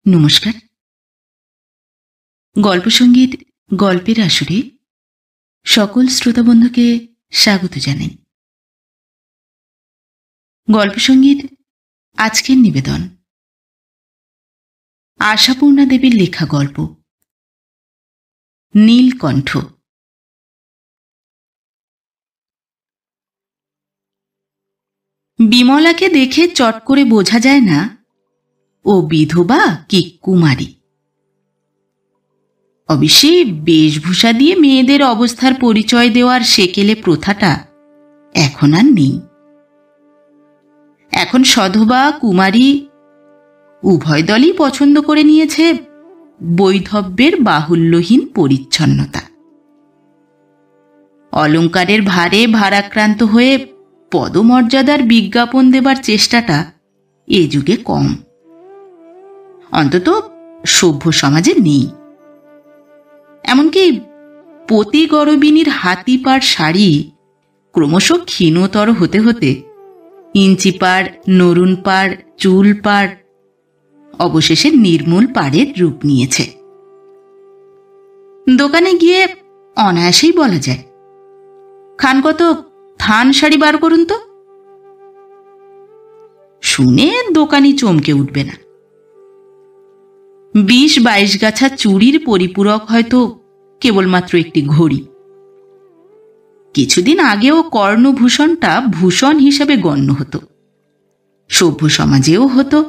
নমস্কার। গল্পসঙ্গীত গল্পের আসরে সকল শ্রোতাবন্ধুকে স্বাগত জানাই। গল্পসঙ্গীত আজকের নিবেদন আশাপূর্ণা দেবীর লেখা গল্প নীলকণ্ঠ। বিমলাকে দেখে চট করে বোঝা যায় না ও বিধবা কি কুমারী। অবশ্যই বেশভূষা দিয়ে মেয়েদের অবস্থার পরিচয় দেওয়ার সেকেলে প্রথাটা এখন আর নেই। এখন সধবা কুমারী উভয় দলই পছন্দ করে নিয়েছে বৈধব্যের বাহুল্যহীন পরিচ্ছন্নতা। অলঙ্কারের ভারে ভারাক্রান্ত হয়ে পদমর্যাদার বিজ্ঞাপন দেবার চেষ্টাটা এ যুগে কম, অন্তত সভ্য সমাজে নেই। এমনকি পতি গরবিনীর হাতিপাড় শাড়ি ক্রমশ ক্ষীণতর হতে হতে ইঞ্চিপাড়, নরুন পাড়, চুল পাড়, অবশেষে নির্মূল পাড়ের রূপ নিয়েছে। দোকানে গিয়ে অনায়াসেই বলা যায়, খান কত থান শাড়ি বার করুন তো। শুনে দোকানি চমকে উঠবে না। 20-22 গাছা চুড়ির পরিপূরক হয়তো কেবলমাত্র একটি ঘড়ি। কিছুদিন আগেও কর্ণভূষণটা ভূষণ হিসেবে গণ্য হতো, সভ্য সমাজেও হতো।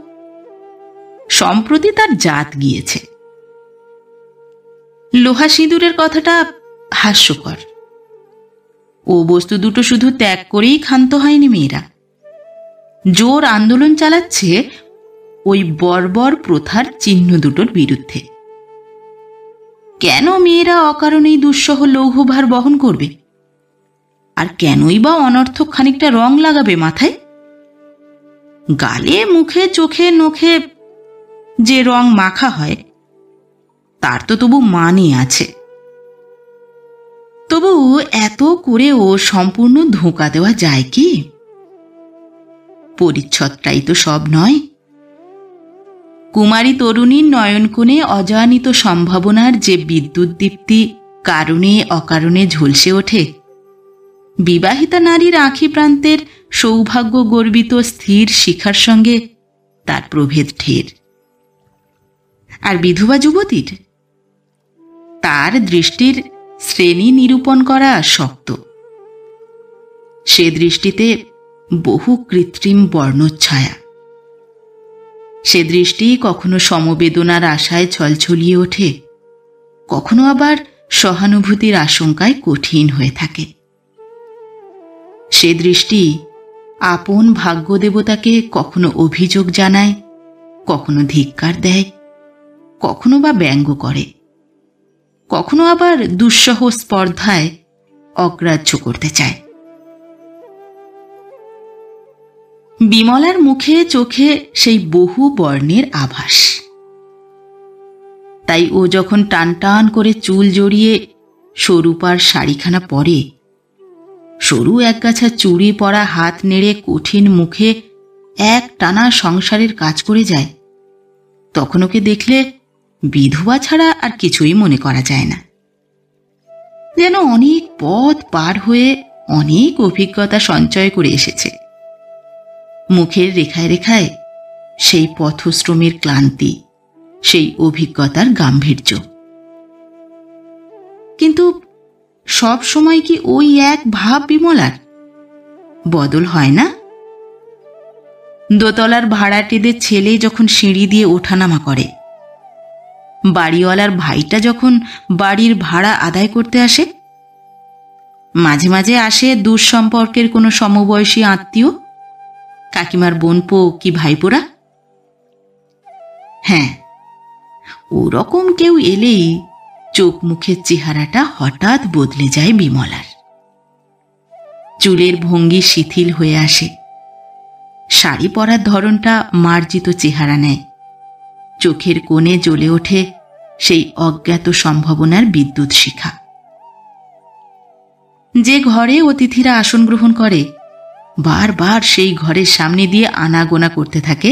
সম্প্রতি তার জাত গিয়েছে। লোহা সিঁদুরের কথাটা হাস্যকর। ও বস্তু দুটো শুধু ত্যাগ করেই ক্ষান্ত হয়নি মেয়েরা, জোর আন্দোলন চালাচ্ছে ওই বর্বর প্রথার চিহ্ন দুটোর বিরুদ্ধে। কেন মেয়েরা অকারণেই দুঃসহ লৌহভার বহন করবে? আর কেনই বা অনর্থক খানিকটা রং লাগাবে মাথায়? গালে, মুখে, চোখে, নখে যে রং মাখা হয় তার তো তবু মানে আছে। তবু এত করেও সম্পূর্ণ ধোঁকা দেওয়া যায় কি? পরিচ্ছদটাই তো সব নয়। কুমারী তরুণীর নয়নকোণে অজানিত সম্ভাবনার যে বিদ্যুৎ দীপ্তি কারণে অকারণে ঝলসে ওঠে, বিবাহিতা নারীর আঁখি প্রান্তের সৌভাগ্য গর্বিত স্থির শিখার সঙ্গে তার প্রভেদ ঢের। আর বিধবা যুবতীর, তার দৃষ্টির শ্রেণী নিরূপণ করা শক্ত। সে দৃষ্টিতে বহু কৃত্রিম বর্ণচ্ছায়া। সে দৃষ্টি কখনো সমবেদনার আশায় ছলছলিয়ে ওঠে, কখনো আবার সহানুভূতির আশঙ্কায় কঠিন হয়ে থাকে। সে দৃষ্টি আপন ভাগ্যদেবতাকে কখনো অভিযোগ জানায়, কখনো ধিক্কার দেয়, কখনো বা ব্যঙ্গ করে, কখনো আবার দুঃসহ স্পর্ধায় অগ্রাহ্য করতে চায়। বিমলার মুখে চোখে সেই বহু বর্ণের আভাস। তাই ও যখন টান টান করে চুল জড়িয়ে সরুপার শাড়িখানা পরে, সরু একগাছা চুড়ি পরা হাত নেড়ে কঠিন মুখে এক টানা সংসারের কাজ করে যায়, তখন ওকে দেখলে বিধবা ছাড়া আর কিছুই মনে করা যায় না। যেন অনেক পথ পার হয়ে অনেক অভিজ্ঞতা সঞ্চয় করে এসেছে। মুখের রেখায় রেখায় সেই পথশ্রমের ক্লান্তি, সেই অভিজ্ঞতার গাম্ভীর্য। কিন্তু সব সময় কি ওই এক ভাব বিমলার? বদল হয় না? দোতলার ভাড়াটেদের ছেলে যখন সিঁড়ি দিয়ে ওঠানামা করে, বাড়িওয়ালার ভাইটা যখন বাড়ির ভাড়া আদায় করতে আসে, মাঝে মাঝে আসে দূর সম্পর্কের কোনো সমবয়সী আত্মীয়, কাকিমার বোনপো কি ভাইপোরা। হ্যাঁ, ওরকম কেউ এলেই চোখ মুখের চেহারাটা হঠাৎ বদলে যায় বিমলার। চুলের ভঙ্গি শিথিল হয়ে আসে, শাড়ি পরার ধরনটা মার্জিত চেহারা নেয়, চোখের কোণে জ্বলে ওঠে সেই অজ্ঞাত সম্ভাবনার বিদ্যুৎ শিখা। যে ঘরে অতিথিরা আসন গ্রহণ করে, বারবার সেই ঘরের সামনে দিয়ে আনাগোনা করতে থাকে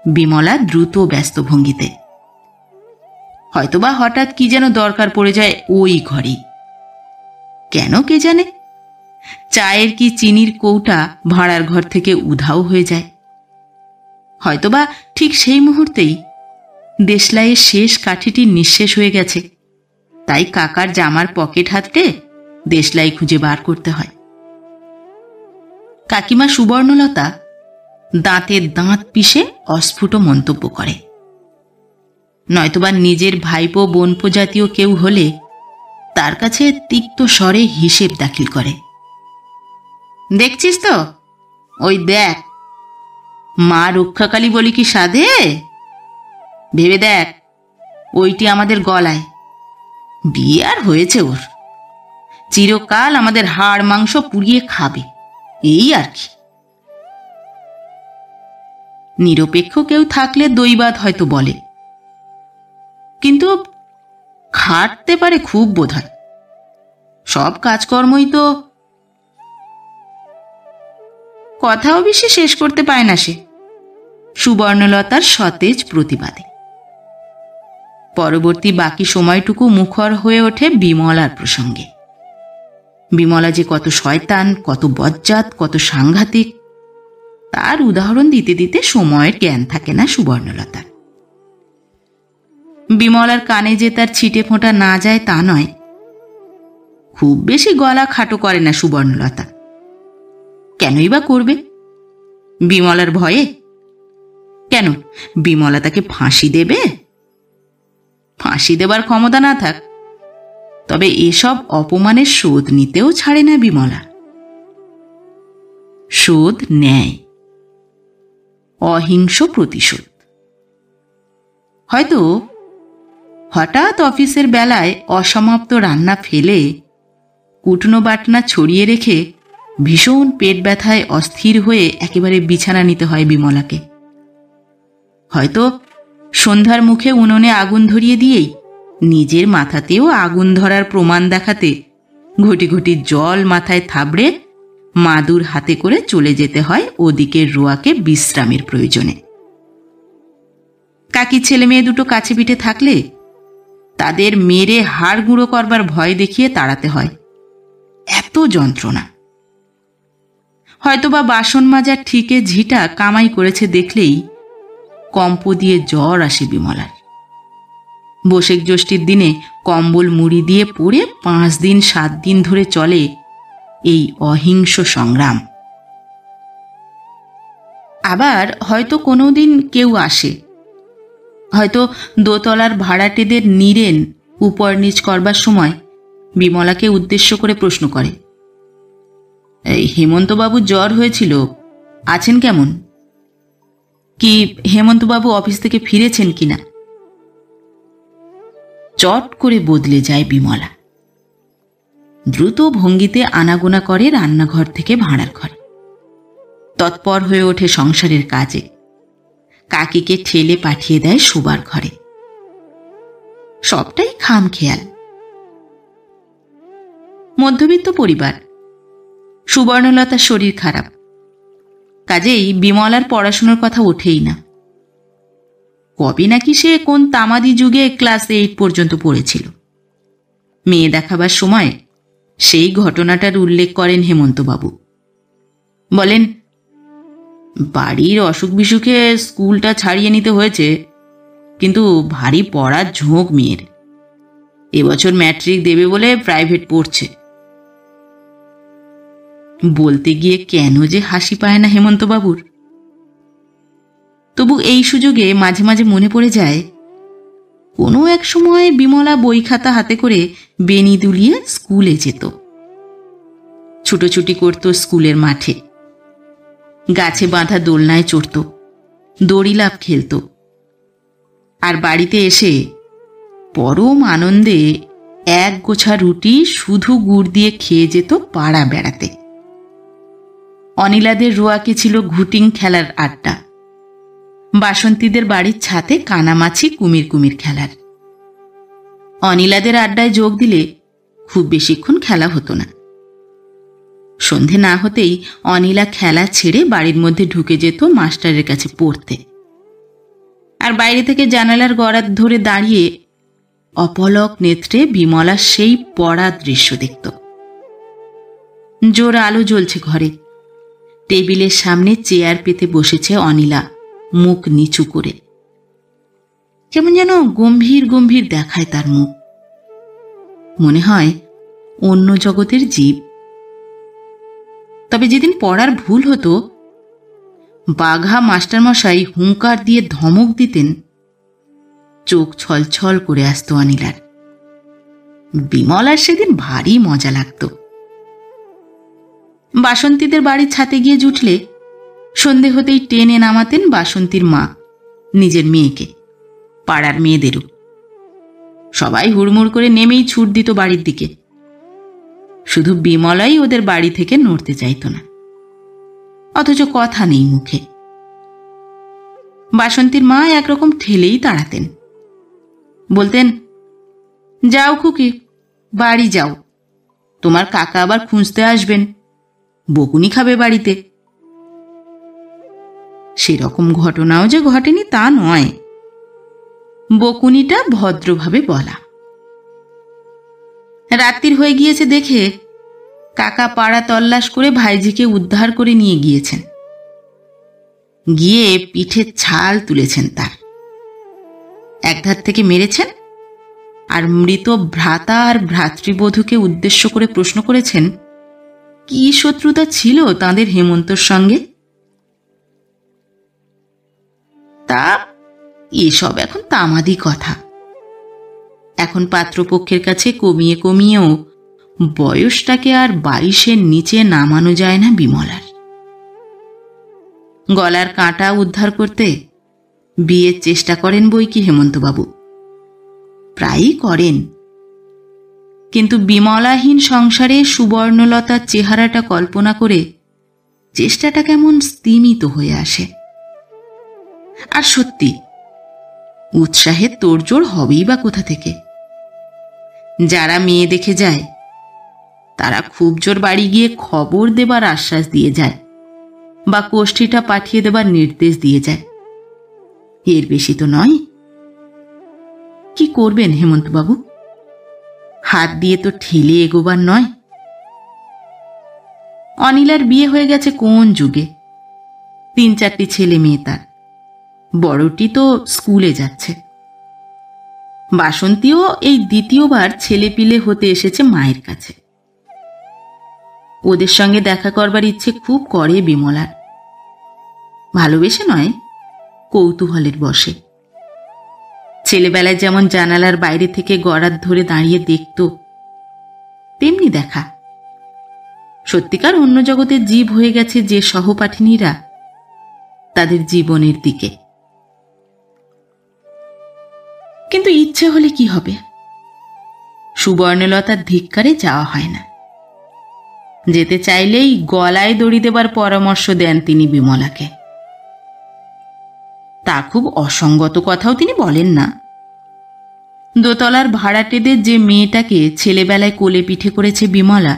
বিমলা দ্রুত ব্যস্ত ভঙ্গিতে। হয়তোবা হঠাৎ কি যেন দরকার পড়ে যায় ওই ঘরেই। কেন কে জানে, চায়ের কি চিনির কৌটা ভাড়ার ঘর থেকে উধাও হয়ে যায়। হয়তোবা ঠিক সেই মুহূর্তেই দেশলাইয়ের শেষ কাঠিটি নিঃশেষ হয়ে গেছে, তাই কাকার জামার পকেট হাতড়ে দেশলাই খুঁজে বার করতে হয়। কাকিমা সুবর্ণলতা দাঁতে দাঁত পিষে অস্ফুট মন্তব্য করে। নয়তোবা নিজের ভাইপো বোনপো জাতীয় কেউ হলে তার কাছে তিক্ত স্বরে হিসেব দাখিল করে। দেখছিস তো, ওই দেখ, মা রক্ষাকালী বলি কি সাধে, ভেবে দেখ, ওইটি আমাদের গলায়। বিয়ে আর হয়েছে ওর, চিরকাল আমাদের হাড় মাংস পুড়িয়ে খাবে, এই আর কি। নিরপেক্ষ কেউ থাকলে দৈবাত হয়তো বলে, কিন্তু খাটতে পারে খুব বোধহয়। সব কাজকর্মই তো। কথাও বেশি শেষ করতে পায় না সে, সুবর্ণলতার সতেজ প্রতিবাদে। পরবর্তী বাকি সময়টুকু মুখর হয়ে ওঠে বিমলার প্রসঙ্গে। বিমলা যে কত শয়তান, কত বজ্জাত, কত সাংঘাতিক, তার উদাহরণ দিতে দিতে সময়ের জ্ঞান থাকে না সুবর্ণলতার। বিমলার কানে যে তার ছিটে ফোঁটা না যায় তা নয়, খুব বেশি গলা খাটো করে না সুবর্ণলতা। কেনই বা করবে? বিমলার ভয়ে? কেন, বিমলা তাকে ফাঁসি দেবে? ফাঁসি দেবার ক্ষমতা না থাক, তবে এসব অপমানের শোধ নিতেও ছাড়ে না বিমলা। শোধ নেয়, অহিংস প্রতিশোধ। হয়তো হঠাৎ অফিসের বেলায় অসমাপ্ত রান্না ফেলে কুটনো বাটনা ছড়িয়ে রেখে ভীষণ পেট ব্যথায় অস্থির হয়ে একেবারে বিছানা নিতে হয় বিমলাকে। হয়তো সন্ধ্যার মুখে উনুনে আগুন ধরিয়ে দিয়েই নিজের মাথাতেও আগুন ধরার প্রমাণ দেখাতে ঘটি ঘটি জল মাথায় থাবড়ে মাদুর হাতে করে চলে যেতে হয় ওদিকের রোয়াকে বিশ্রামের প্রয়োজনে। কাকি ছেলে মেয়ে দুটো কাছে পিঠে থাকলে তাদের মেরে হাড় গুঁড়ো করবার ভয় দেখিয়ে তাড়াতে হয়। এত যন্ত্রণা। হয়তোবা বাসন মাজার ঠিকে ঝিটা কামাই করেছে দেখলেই কম্প দিয়ে জ্বর আসে বিমলার। বৈশাখ জ্যৈষ্ঠীর দিনে কম্বল মুড়ি দিয়ে পড়ে 5 দিন 7 দিন ধরে চলে এই অহিংস সংগ্রাম। আবার হয়তো কোনোদিন কেউ আসে, হয়তো দোতলার ভাড়াটেদের নিরেন উপর নিচ করবার সময় বিমলাকে উদ্দেশ্য করে প্রশ্ন করে, এই হেমন্তবাবু জ্বর হয়েছিল, আছেন কেমন? কি হেমন্তবাবু অফিস থেকে ফিরেছেন কিনা? চট করে বদলে যায় বিমলা। দ্রুত ভঙ্গিতে আনাগোনা করে রান্নাঘর থেকে ভাড়ার ঘরে, তৎপর হয়ে ওঠে সংসারের কাজে, কাকিকে ঠেলে পাঠিয়ে দেয় শোবার ঘরে। সবটাই খামখেয়াল। মধ্যবিত্ত পরিবার, সুবর্ণলতার শরীর খারাপ, কাজেই বিমলার পড়াশোনার কথা ওঠেই না। কবে নাকি সে কোন তামাদি যুগে ক্লাস 8 পর্যন্ত পড়েছিল। মেয়ে দেখাবার সময় সেই ঘটনাটার উল্লেখ করেন হেমন্তবাবু। বলেন, বাড়ির অসুখ বিসুখে স্কুলটা ছাড়িয়ে নিতে হয়েছে, কিন্তু ভারী পড়ার ঝোঁক মেয়ের। এবছর ম্যাট্রিক দেবে বলে প্রাইভেট পড়ছে। বলতে গিয়ে কেন যে হাসি পায় না হেমন্তবাবুর। তবু এই সুযোগে মাঝে মাঝে মনে পড়ে যায়, কোনো এক সময় বিমলা বই খাতা হাতে করে বেনি দুলিয়ে স্কুলে যেত, ছুটোছুটি করত স্কুলের মাঠে, গাছে বাঁধা দোলনায় চড়ত, দড়িলাফ খেলত, আর বাড়িতে এসে পরম আনন্দে এক গোছা রুটি শুধু গুড় দিয়ে খেয়ে যেত পাড়া বেড়াতে। অনিলাদের রোয়াকে ছিল ঘুটিং খেলার আড্ডা, বাসন্তীদের বাড়ির ছাতে কানামাছি কুমির কুমির খেলার। অনিলাদের আড্ডায় যোগ দিলে খুব বেশিক্ষণ খেলা হতো না। সন্ধে না হতেই অনিলা খেলা ছেড়ে বাড়ির মধ্যে ঢুকে যেত মাস্টারের কাছে পড়তে, আর বাইরে থেকে জানালার গড়াত ধরে দাঁড়িয়ে অপলক নেত্রে বিমলা সেই পড়া দৃশ্য দেখত। জোর আলো জ্বলছে ঘরে। টেবিলের সামনে চেয়ার পেতে বসেছে অনিলা, মুখ নিচু করে। কেমন যেন গম্ভীর গম্ভীর দেখায় তার মুখ। মনে হয় অন্য জগতের জীব। তবে যেদিন পড়ার ভুল হতো, বাঘা মাস্টারমশাই হুঙ্কার দিয়ে ধমক দিতেন, চোখ ছলছল করে আসতো অনিলার। বিমলার সেদিন ভারী মজা লাগত। বাসন্তীদের বাড়ির ছাতে গিয়ে জুটলে সন্ধে হতেই টেনে নামাতেন বাসন্তীর মা নিজের মেয়েকে, পাড়ার মেয়েদেরও। সবাই হুড়মুড় করে নেমেই ছুট দিত বাড়ির দিকে। শুধু বিমলাই ওদের বাড়ি থেকে নড়তে চাইত না, অথচ কথা নেই মুখে। বাসন্তীর মা একরকম ঠেলেই তাড়াতেন, বলতেন, যাও খুকি, বাড়ি যাও, তোমার কাকা আবার খুঁজতে আসবেন, বকুনি খাবে বাড়িতে। সেরকম ঘটনাও যে ঘটেনি তা নয়, বকুনিটা ভদ্রভাবে বলা। রাত্রির হয়ে গিয়েছে দেখে কাকা পাড়া তল্লাশ করে ভাইজিকে উদ্ধার করে নিয়ে গিয়েছেন। গিয়ে পিঠের ছাল তুলেছেন তার, একধার থেকে মেরেছেন, আর মৃত ভ্রাতা আর ভ্রাতৃবধূকে উদ্দেশ্য করে প্রশ্ন করেছেন, কি শত্রুতা ছিল তাঁদের হেমন্তর সঙ্গে। তা এসব এখন তামাদি কথা। এখন পাত্রপক্ষের কাছে কমিয়ে কমিয়েও বয়সটাকে আর 22-এর নিচে নামানো যায় না বিমলার। গলার কাঁটা উদ্ধার করতে বিয়ের চেষ্টা করেন বই কি হেমন্তবাবু, প্রায়ই করেন। কিন্তু বিমলাহীন সংসারে সুবর্ণলতার চেহারাটা কল্পনা করে চেষ্টাটা কেমন স্তিমিত হয়ে আসে। আর সত্যি উৎসাহের তোড়জোড় হবেই বা কোথা থেকে। যারা মেয়ে দেখে যায় তারা খুব জোর বাড়ি গিয়ে খবর দেবার আশ্বাস দিয়ে যায়, বা কোষ্ঠীটা পাঠিয়ে দেবার নির্দেশ দিয়ে যায়। এর বেশি তো নয়। কি করবেন হেমন্তবাবু, হাত দিয়ে তো ঠেলে এগোবার নয়। অনিলার বিয়ে হয়ে গেছে কোন যুগে, 3-4টি ছেলে মেয়ে তার, বড়টি তো স্কুলে যাচ্ছে। বাসন্তীও এই দ্বিতীয়বার ছেলেপিলে হতে এসেছে মায়ের কাছে। ওদের সঙ্গে দেখা করবার ইচ্ছে খুব করে বিমলার, ভালোবেসে নয়, কৌতূহলের বশে। ছেলেবেলায় যেমন জানালার বাইরে থেকে গড়াত ধরে দাঁড়িয়ে দেখত, তেমনি দেখা। সত্যিকার অন্য জগতের জীব হয়ে গেছে যে সহপাঠিনীরা তাদের জীবনের দিকে। কিন্তু ইচ্ছে হলে কি হবে, সুবর্ণলতার ধিক্কারে যাওয়া হয় না। যেতে চাইলেই গলায় দড়ি দেবার পরামর্শ দেন তিনি বিমলাকে। তা খুব অসঙ্গত কথাও তিনি বলেন না। দোতলার ভাড়াটেদের যে মেয়েটাকে ছেলেবেলায় কোলে পিঠে করেছে বিমলা,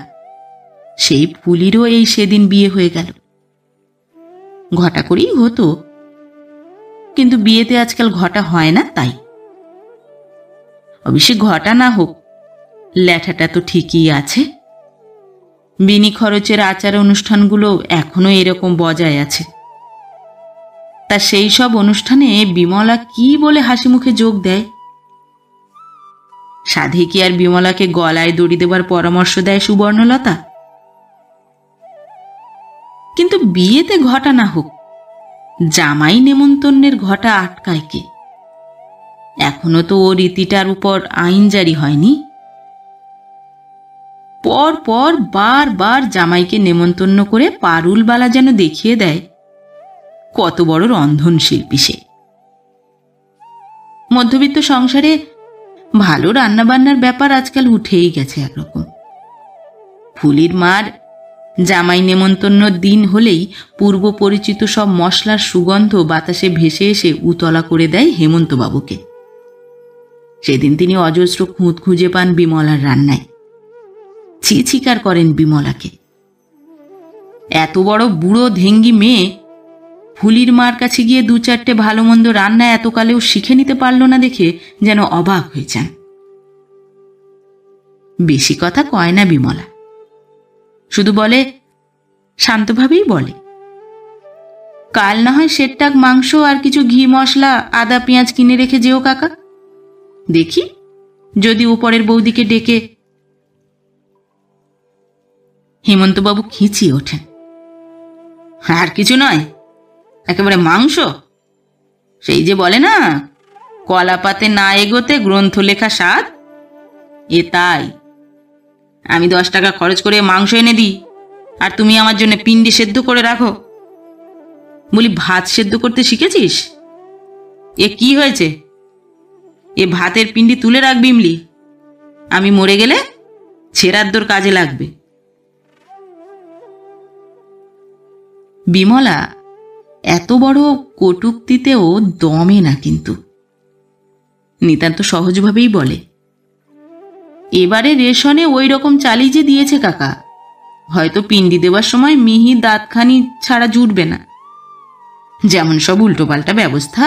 সেই ফুলিরও এই সেদিন বিয়ে হয়ে গেল। ঘটা করেই হতো, কিন্তু বিয়েতে আজকাল ঘটা হয় না। তাই অবশ্যই ঘটা না হোক, ল্যাঠাটা তো ঠিকই আছে। বিনি খরচের আচার অনুষ্ঠানগুলো এখনো এরকম বজায় আছে। তা সেই সব অনুষ্ঠানে বিমলা কি বলে হাসি মুখে যোগ দেয়? সাধে কি আর বিমলাকে গলায় দড়ি দেবার পরামর্শ দেয় সুবর্ণলতা? কিন্তু বিয়েতে ঘটা না হোক, জামাই নেমন্তন্নের ঘটা আটকায় কে? এখনো তো ও রীতিটার উপর আইন জারি হয়নি। পর পর বারবার জামাইকে নেমন্তন্ন করে পারুলবালা যেন দেখিয়ে দেয় কত বড় রন্ধনশিল্পী সে। মধ্যবিত্ত সংসারে ভালো রান্নাবান্নার ব্যাপার আজকাল উঠেই গেছে একরকম। ফুলির মার জামাই নেমন্তন্ন দিন হলেই পূর্ব পরিচিত সব মশলার সুগন্ধ বাতাসে ভেসে এসে উতলা করে দেয় হেমন্তবাবুকে। সেদিন তিনি অজস্র খুঁত খুঁজে পান বিমলার রান্নায়, ছিছিকার করেন বিমলাকে। এত বড় বুড়ো ধেঙ্গি মেয়ে ফুলির মার কাছে গিয়ে 2-4টে ভালো মন্দ রান্না এতকালেও শিখে নিতে পারল না দেখে যেন অবাক হয়ে যান। বেশি কথা কয় না বিমলা, শুধু বলে, শান্তভাবেই বলে, কাল না হয় সেরটাক মাংস আর কিছু ঘি মশলা আদা পেঁয়াজ কিনে রেখে যেও কাকা, দেখি যদি উপরের বৌদিকে ডেকে। হেমন্তবাবু খিঁচিয়ে ওঠেন, আর কিছু নয়, একেবারে মাংস। সেই যে বলে না, কলা পাতে না এগোতে গ্রন্থ লেখা স্বাদ, এ তাই। আমি 10 টাকা খরচ করে মাংস এনে দিই, আর তুমি আমার জন্য পিণ্ডি সেদ্ধ করে রাখো। বলি, ভাত সেদ্ধ করতে শিখেছিস? এ কি হয়েছে? এ ভাতের পিণ্ডি তুলে রাখ বিমলি, আমি মরে গেলে ছেড়াদ্দর কাজে লাগবে। বিমলা এত বড় কটূক্তিতেও দমে না, কিন্তু নিতান্ত সহজভাবেই বলে, এবারে রেশনে ওই রকম চালই যে দিয়েছে কাকা, হয়তো পিণ্ডি দেওয়ার সময় মিহি দাঁতখানি ছাড়া জুটবে না, যেমন সব উল্টোপাল্টা ব্যবস্থা।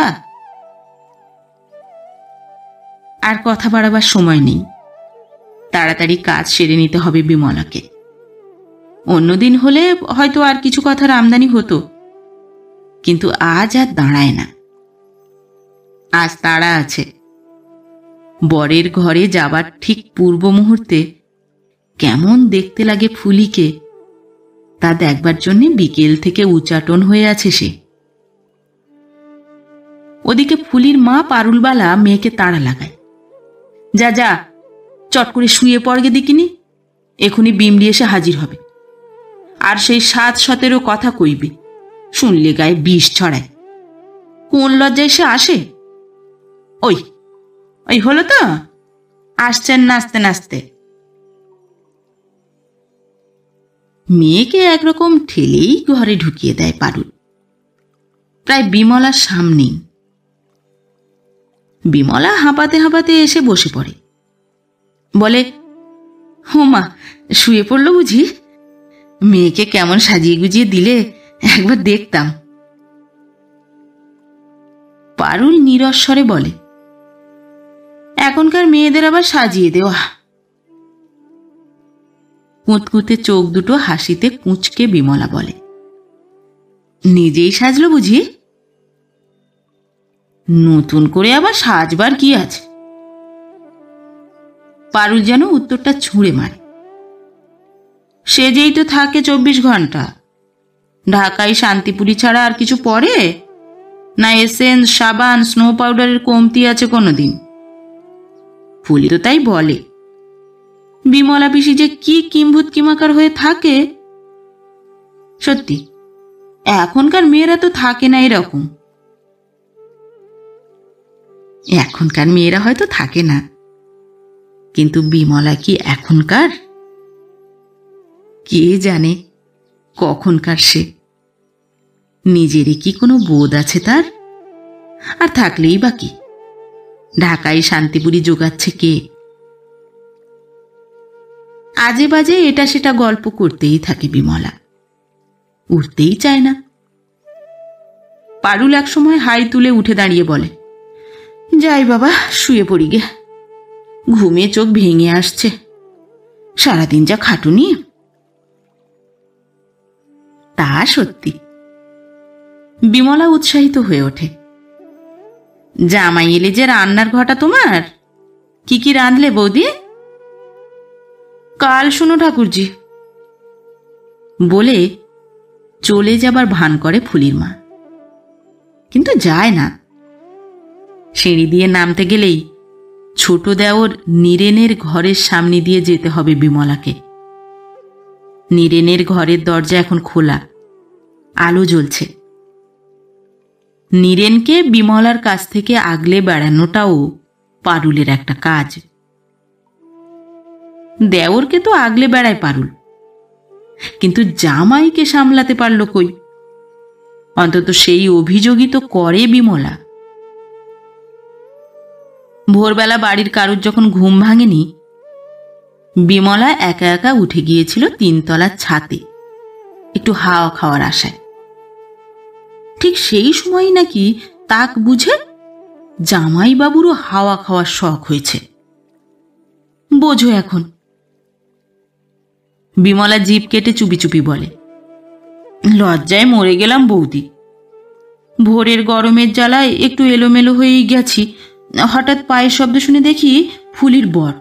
আর কথা বাড়াবার সময় নেই, তাড়াতাড়ি কাজ সেরে নিতে হবে বিমলাকে। অন্যদিন হলে হয়তো আর কিছু কথার আমদানি হতো, কিন্তু আজ আর দাঁড়ায় না। আজ তাড়া আছে। বরের ঘরে যাবার ঠিক পূর্ব মুহূর্তে কেমন দেখতে লাগে ফুলিকে, তা দেখবার জন্যে বিকেল থেকে উচাটন হয়ে আছে সে। ওদিকে ফুলির মা পারুলবালা মেয়েকে তাড়া লাগায়, যা যা, চট করে শুয়ে পড়গে দেখিনি, এখনই বিমলি এসে হাজির হবে, আর সেই 7-17 কথা কইবে, শুনলে গায়ে বিষ ছড়ায়। কোন লজ্জায় সে আসে? ওই ওই হলো তো, আসছেন নাচতে নাচতে। মেয়েকে একরকম ঠেলেই ঘরে ঢুকিয়ে দেয় পারুল, প্রায় বিমলার সামনেই। বিমলা হাঁপাতে হাঁপাতে এসে বসে পড়ে, বলে, হোমা, শুয়ে পড়লো বুঝি? মেয়েকে কেমন সাজিয়ে গুজিয়ে দিলে একবার দেখতাম। পারুল নিরস্বরে বলে, এখনকার মেয়েদের আবার সাজিয়ে দেওয়া। কুঁতকুঁতে চোখ দুটো হাসিতে কুঁচকে বিমলা বলে, নিজেই সাজলো বুঝি? নতুন করে আবার সাজবার কি আছে? পারুল যেন উত্তরটা ছুঁড়ে মারে। সেজেই তো থাকে 24 ঘন্টা। ঢাকায় শান্তিপুরি ছাড়া আর কিছু পরে না? এসেন্স, সাবান, স্নো পাউডারের কমতি আছে কোনোদিন? ফুলি তো তাই বলে। বিমলা পিসি যে কি কিম্ভূত কিমাকার হয়ে থাকে। সত্যি, এখনকার মেয়েরা তো থাকে না এরকম। এখনকার মেয়েরা হয়তো থাকে না, কিন্তু বিমলা কি এখনকার? কে জানে কখনকার সে? নিজেরই কি কোনো বোধ আছে তার? আর থাকলেই বা কি, ঢাকায় শান্তিপুরি জোগাচ্ছে কে? আজে বাজে এটা সেটা গল্প করতেই থাকে বিমলা, উঠতেই চায় না। পারুল একসময় হাই তুলে উঠে দাঁড়িয়ে বলে, যাই বাবা, শুয়ে পড়ি গে, ঘুমিয়ে চোখ ভেঙে আসছে, সারাদিন যা খাটুনি। তা সত্যি। বিমলা উৎসাহিত হয়ে ওঠে, জামাই এলে যে রান্নার ঘটা তোমার, কি কি রাঁধলে বৌদি? কাল শুনো ঠাকুরজি, বলে চলে যাবার ভান করে ফুলির মা, কিন্তু যায় না। সিঁড়ি দিয়ে নামতে গেলেই ছোট দেওর নীরেনের ঘরের সামনে দিয়ে যেতে হবে বিমলাকে। নীরেনের ঘরের দরজা এখন খোলা, আলো জ্বলছে। নীরেনকে বিমলার কাছ থেকে আগলে বেড়ানোটাও পারুলের একটা কাজ। দেওরকে তো আগলে বেড়ায় পারুল, কিন্তু জামাইকে সামলাতে পারল কই? অন্তত সেই অভিযোগই তো করে বিমলা। ভোরবেলা বাড়ির কারুর যখন ঘুম ভাঙেনি, বিমলা একা একা উঠে গিয়েছিল 3 তলার ছাতে একটু হাওয়া খাওয়ার আশায়। ঠিক সেই সময়ই নাকি তাক বুঝে জামাইবাবুরও হাওয়া খাওয়ার শখ হয়েছে। বোঝো এখন বিমলা জিভ কেটে চুপি চুপি বলে, লজ্জায় মরে গেলাম বৌদি। ভোরের গরমের জ্বালায় একটু এলোমেলো হয়েই গেছি, হঠাৎ পায়ের শব্দ শুনে দেখি ফুলির বর।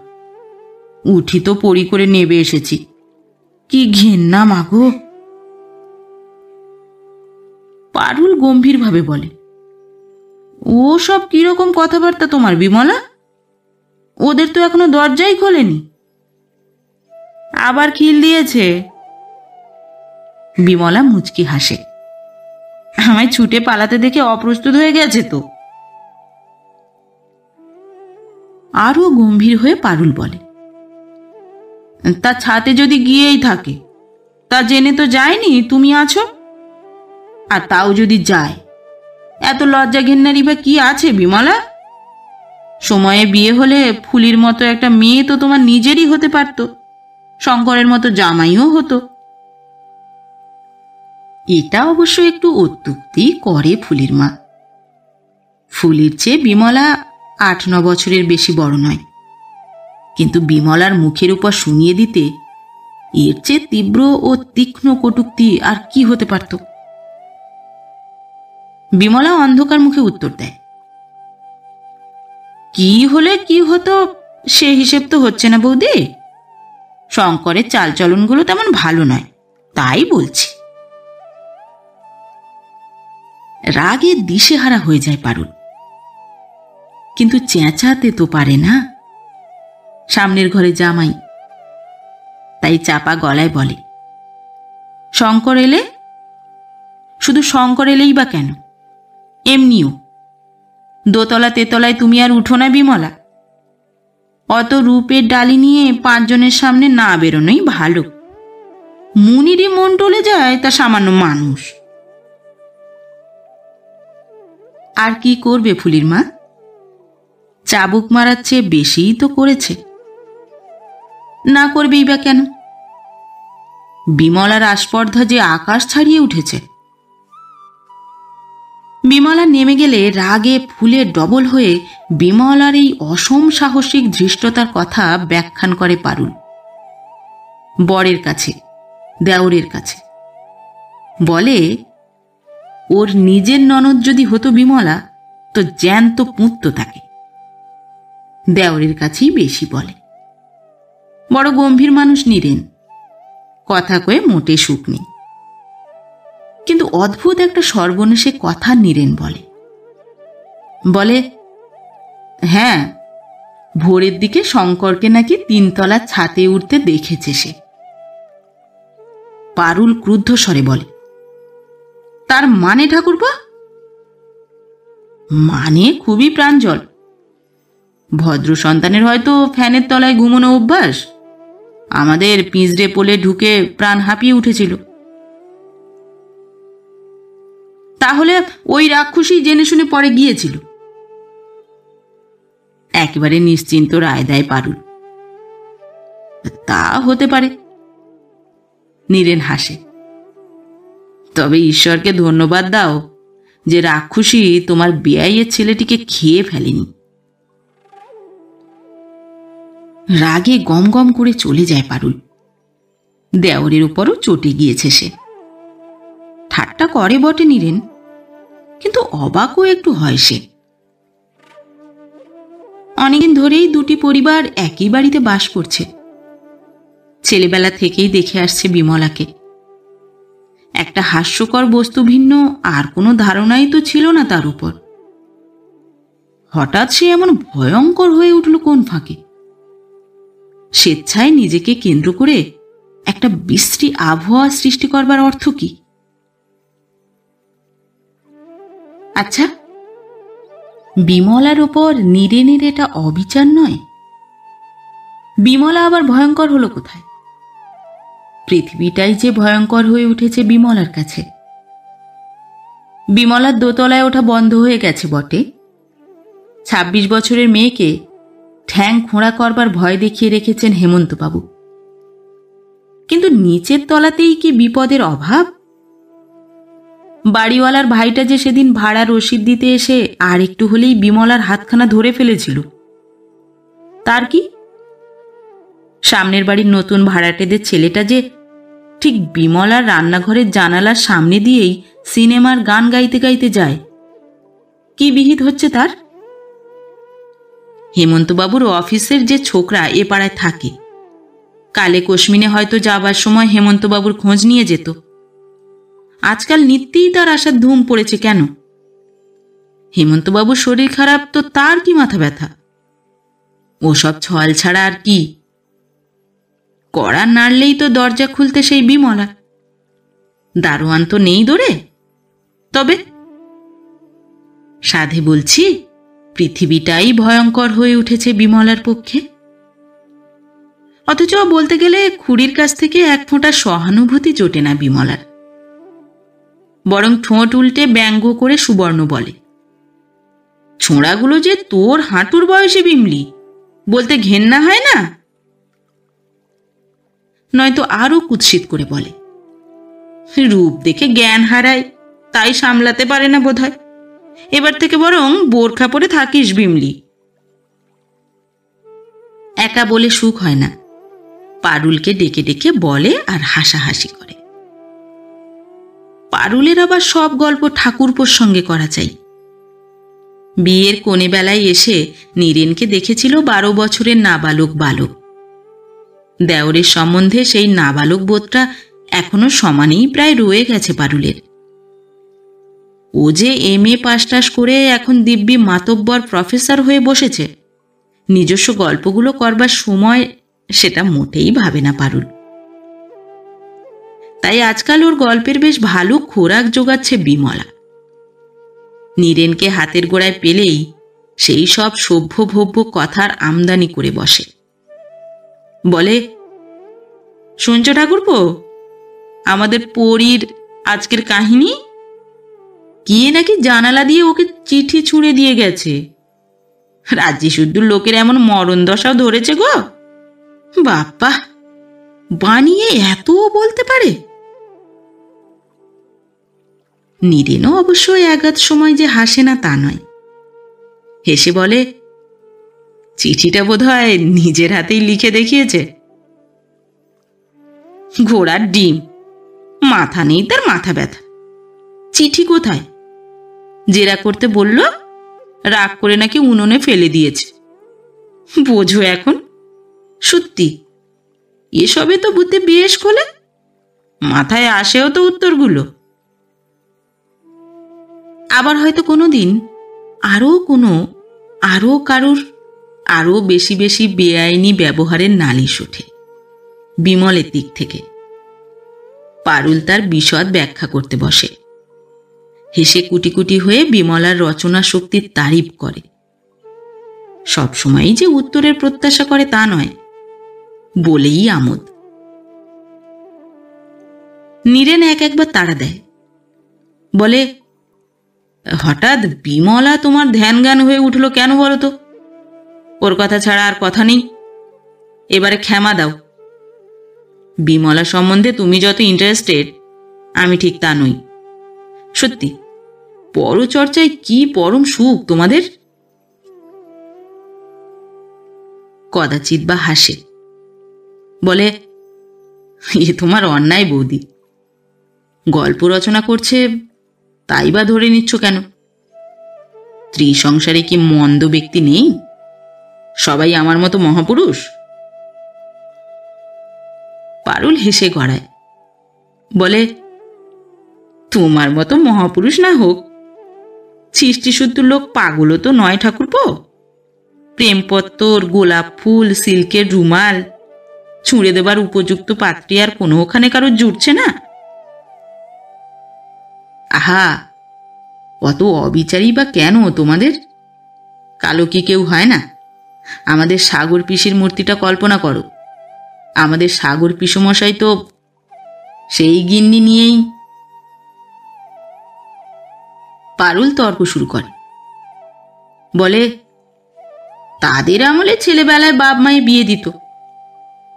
উঠি তো পরি করে নেবে এসেছি। কি ঘেন্না মাগো। পারুল গম্ভীরভাবে বলে, ও সব কিরকম কথাবার্তা তোমার বিমলা? ওদের তো এখনো দরজাই খোলেনি। আবার খিল দিয়েছে। বিমলা মুচকি হাসে, আমায় ছুটে পালাতে দেখে অপ্রস্তুত হয়ে গেছে তো। আরও গম্ভীর হয়ে পারুল বলে, তা ছাতে যদি গিয়েই থাকে, তা জেনে তো যায়নি তুমি আছো। আর তাও যদি যায়, এত লজ্জা ঘেন্নারি বা কি আছে বিমলা? সময়ে বিয়ে হলে ফুলির মতো একটা মেয়ে তো তোমার নিজেরই হতে পারত, শঙ্করের মতো জামাইও হতো। এটা অবশ্য একটু অত্যুক্তি করে ফুলির মা। ফুলির চেয়ে বিমলা ৮-৯ বছরের বেশি বড় নয়, কিন্তু বিমলার মুখের উপর শুনিয়ে দিতে এর চেয়ে তীব্র ও তীক্ষ্ণ কটূক্তি আর কি হতে পারত? বিমলা অন্ধকার মুখে উত্তর দেয়, কি হলে কি হতো সে হিসেব তো হচ্ছে না বৌদি। শঙ্করের চালচলনগুলো তেমন ভালো নয়, তাই বলছি। রাগে দিশেহারা হয়ে যায় পারুল, কিন্তু চেঁচাতে তো পারে না। সামনের ঘরে জামাই, তাই চাপা গলায় বলে, শঙ্কর এলে? শুধু শঙ্কর এলেই বা কেন, এমনিও দোতলা তেতলায় তুমি আর উঠো না বিমলা। অত রূপের ডালি নিয়ে 5 জনের সামনে না বেরোনোই ভালো। মুনিরই মন টলে যায় তা সামান্য মানুষ। আর কি করবে ফুলির মা? চাবুক মারার চেয়ে বেশিই তো করেছে। না করবেই বা কেন? বিমলার আস্পর্ধা যে আকাশ ছাড়িয়ে উঠেছে। বিমলা নেমে গেলে রাগে ফুলে ডবল হয়ে বিমলার এই অসম সাহসিক ধৃষ্টতার কথা ব্যাখ্যান করে পারুল বরের কাছে, দেওরের কাছে। বলে, ওর নিজের ননদ যদি হতো বিমলা, তো জ্যান্ত পুঁততো তাকে। দেওরের কাছেই বেশি বলে। বড় গম্ভীর মানুষ নীরেন, কথা কয়ে মোটে সুখ নেই। কিন্তু অদ্ভুত একটা সর্বনেশে কথা নীরেন বলে। বলে, হ্যাঁ, ভোরের দিকে শঙ্করকে নাকি 3 তলার ছাতে উঠতে দেখেছে সে। পারুল ক্রুদ্ধ স্বরে বলে, তার মানে ঠাকুরপা? মানে খুবই প্রাঞ্জল। ভদ্র সন্তানের হয়তো ফ্যানের তলায় ঘুমানো অভ্যাস। আমাদের পিঁজড়ে পোলে ঢুকে প্রাণ হাঁপিয়ে উঠেছিল। তাহলে ওই রাক্ষসী জেনে শুনে পরে গিয়েছিল। একেবারে নিশ্চিন্ত রায় দেয় পারুল। তা হতে পারে। নীরেন হাসে। তবে ঈশ্বরকে ধন্যবাদ দাও যে রাক্ষসী তোমার বেয়াইয়ের ছেলেটিকে খেয়ে ফেলেনি। রাগে গম গম করে চলে যায় পারুল। দেওরের উপরও চটে গিয়েছে সে। ঠাট্টা করে বটে নীরেন, কিন্তু অবাকও একটু হয় সে। অনেকদিন ধরেই দুটি পরিবার একই বাড়িতে বাস করছে। ছেলেবেলা থেকেই দেখে আসছে বিমলাকে। একটা হাস্যকর বস্তু ভিন্ন আর কোনো ধারণাই তো ছিল না তার উপর। হঠাৎ সে এমন ভয়ঙ্কর হয়ে উঠল কোন ফাঁকে? স্বেচ্ছায় নিজেকে কেন্দ্র করে একটা বিশ্রী আবহাওয়া সৃষ্টি করবার অর্থ কি? আচ্ছা, বিমলার ওপর নীরেনের এটা অবিচার নয়? বিমলা আবার ভয়ঙ্কর হলো কোথায়? পৃথিবীটাই যে ভয়ঙ্কর হয়ে উঠেছে বিমলার কাছে। বিমলার দোতলায় ওঠা বন্ধ হয়ে গেছে বটে। 26 বছরের মেয়েকে ঠ্যাং খোঁড়া করবার ভয় দেখিয়ে রেখেছেন হেমন্তবাবু। কিন্তু নিচের তলাতেই কি বিপদের অভাব? বাড়িওয়ালার ভাইটা যে সেদিন ভাড়া রসিদ দিতে এসে আর একটু হলেই বিমলার হাতখানা ধরে ফেলেছিল, তার কি? সামনের বাড়ির নতুন ভাড়াটেদের ছেলেটা যে ঠিক বিমলার রান্নাঘরের জানালার সামনে দিয়েই সিনেমার গান গাইতে গাইতে যায়। কি বিহিত হচ্ছে তার? হেমন্তবাবুর অফিসের যে ছোকরা এ পাড়ায় থাকে, কালে কশ্মিনে হয়তো যাবার সময় হেমন্তবাবুর খোঁজ নিয়ে যেত। আজকাল নিত্যেই তার আসার ধুম পড়েছে কেন? হেমন্তবাবুর শরীর খারাপ তো তার কি মাথা ব্যথা? ওসব ছল ছাড়া আর কি? কড়া নাড়লেই তো দরজা খুলতে সেই বিমলা। দারোয়ান তো নেই দৌড়ে। তবে সাধে বলছি, পৃথিবীটাই ভয়ঙ্কর হয়ে উঠেছে বিমলার পক্ষে। অথচ বলতে গেলে খুড়ির কাছ থেকে এক ফোঁটা সহানুভূতি জোটে না বিমলার। বরং ঠোঁট উল্টে ব্যঙ্গ করে সুবর্ণ বলে, ছোঁড়াগুলো যে তোর হাঁটুর বয়সে বিমলি, বলতে ঘেন্না হয় না? নয়তো আরো কুৎসিত করে বলে, রূপ দেখে জ্ঞান হারায়, তাই সামলাতে পারে না বোধহয়। এবার থেকে বরং বোরখা পরে থাকিস বিমলি। একা বলে সুখ হয় না, পারুলকে ডেকে ডেকে বলে আর হাসাহাসি করে। পারুলের আবার সব গল্প ঠাকুরপোর সঙ্গে করা চাই। বিয়ের কোণে বেলায় এসে নীরেনকে দেখেছিল 12 বছরের নাবালক বালক। দেওরের সম্বন্ধে সেই নাবালক বোধটা এখনো সমানেই প্রায় রয়ে গেছে পারুলের। ও যে MA পাস টাস করে এখন দিব্যি মাতব্বর প্রফেসর হয়ে বসেছে, নিজস্ব গল্পগুলো করবার সময় সেটা মোটেই ভাবে না পারুল। তাই আজকাল ওর গল্পের বেশ ভালো খোরাক জোগাচ্ছে বিমলা। নীরেনকে হাতের গোড়ায় পেলেই সেই সব সভ্য ভব্য কথার আমদানি করে বসে। বলে, শুনছ ঠাকুরপো, আমাদের পরীর আজকের কাহিনী? কে নাকি জানালা দিয়ে ওকে চিঠি ছুঁড়ে দিয়ে গেছে। রাজ্যি শুদ্ধুর লোকের এমন মরণ দশাও ধরেছে গো। বাপ্পা, বানিয়ে এত বলতে পারে! নীরেনও অবশ্য একাধ সময় যে হাসে না তা নয়। হেসে বলে, চিঠিটা বোধহয় নিজের হাতেই লিখে দেখিয়েছে। ঘোড়ার ডিম, মাথা নেই তার মাথা ব্যথা। চিঠি কোথায়? জেরা করতে বলল, রাগ করে নাকি উনুনে ফেলে দিয়েছে। বোঝো এখন। সত্যি এসবে তো বুদ্ধি বেশ খোলে, মাথায় আসেও তো উত্তরগুলো। আবার হয়তো কোনোদিন আরো কারুর আরো বেশি বেশি বেআইনি ব্যবহারের নালিশ ওঠে বিমলের দিক থেকে। পারুল তার বিশদ ব্যাখ্যা করতে বসে। হেসে কুটি কুটি হয়ে বিমলার রচনা শক্তির তারিফ করে। সবসময়ই যে উত্তরের প্রত্যাশা করে তা নয়, বলেই আমোদ। নীরেন একবার তাড়া দেয়, বলে, হঠাৎ বিমলা তোমার ধ্যান জ্ঞান হয়ে উঠল কেন বলো তো? ওর কথা ছাড়া আর কথা নেই। এবারে ক্ষমা দাও। বিমলা সম্বন্ধে তুমি যত ইন্টারেস্টেড, আমি ঠিক তা নই। সত্যি, পরচর্চায় কি পরম সুখ তোমাদের। কদাচিৎ বা হাসে, বলে, এ তোমার অন্যায় বৌদি। গল্প রচনা করছে তাই বা ধরে নিচ্ছ কেন? ত্রিসংসারে কি মন্দ ব্যক্তি নেই? সবাই আমার মতো মহাপুরুষ। পারুল হেসে গড়ায়, বলে, তোমার মতো মহাপুরুষ না হোক, সৃষ্টিশুদ্ধ লোক পাগলও তো নয় ঠাকুরপো। প্রেমপত্তর, গোলাপ ফুল, সিল্কের রুমাল ছুঁড়ে দেবার উপযুক্ত পাত্রী আর কোনোখানে কারোর জুটছে না। আহা, অত অবিচারী বা কেন তোমাদের? কালো কি কেউ হয় না? আমাদের সাগর পিসির মূর্তিটা কল্পনা করো। আমাদের সাগর পিসমশাই তো সেই গিন্নি নিয়েই। পারুল তর্ক শুরু করে, বলে, তাদের আমলে ছেলেবেলায় বাপ মায়ে বিয়ে দিত।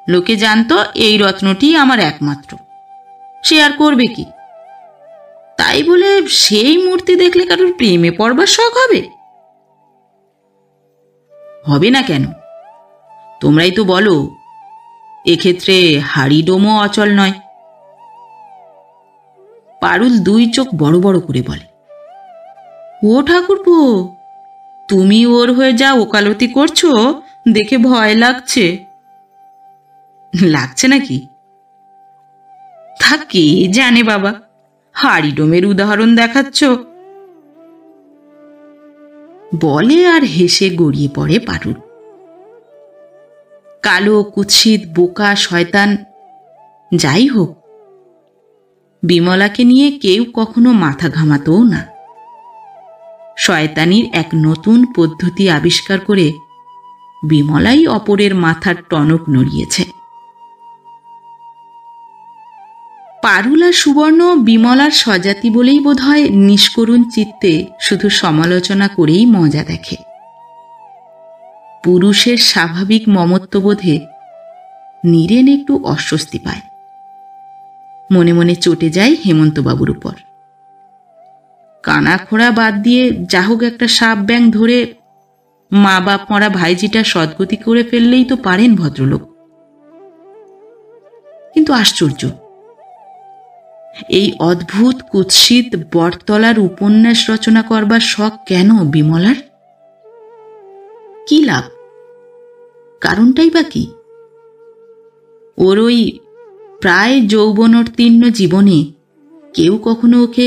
লোকে জানতো এই রত্নটি আমার একমাত্র, সে আর করবে কি? তাই বলে সেই মূর্তি দেখলে কারোর প্রেমে পড়বার শখ হবে? হবে না কেন? তোমরাই তো বলো এক্ষেত্রে হাড়িডোমও অচল নয়। পারুল দুই চোখ বড় বড় করে বলে, ও ঠাকুরপো, তুমি ওর হয়ে যা ওকালতি করছো দেখে ভয় লাগছে। লাগছে নাকি? তা কে জানে বাবা, হাড়িডোমের উদাহরণ দেখাচ্ছ বলে আর হেসে গড়িয়ে পড়ে পারুল। কালো, কুৎসিত, বোকা, শয়তান যাই হোক, বিমলাকে নিয়ে কেউ কখনো মাথা ঘামাতও না। শয়তানির এক নতুন পদ্ধতি আবিষ্কার করে বিমলাই অপরের মাথার টনক নড়িয়েছে। পারুল আর সুবর্ণ বিমলার স্বজাতি বলেই বোধহয় নিষ্করুণ চিত্তে শুধু সমালোচনা করেই মজা দেখে। পুরুষের স্বাভাবিক মমত্ববোধে নীরেন একটু অস্বস্তি পায়। মনে মনে চটে যায় হেমন্তবাবুর উপর। কানা খোড়া বাদ দিয়ে যা হোক একটা সাপ ব্যাং ধরে মা বাপ মরা ভাইজিটা সদ্গতি করে ফেললেই তো পারেন ভদ্রলোক। কিন্তু আশ্চর্য, এই অদ্ভুত কুৎসিত বটতলার উপন্যাস রচনা করবার শখ কেন বিমলার? কি লাভ? কারণটাই বা কি? ওর ওই প্রায় যৌবনোত্তীর্ণ জীবনে কেউ কখনো ওকে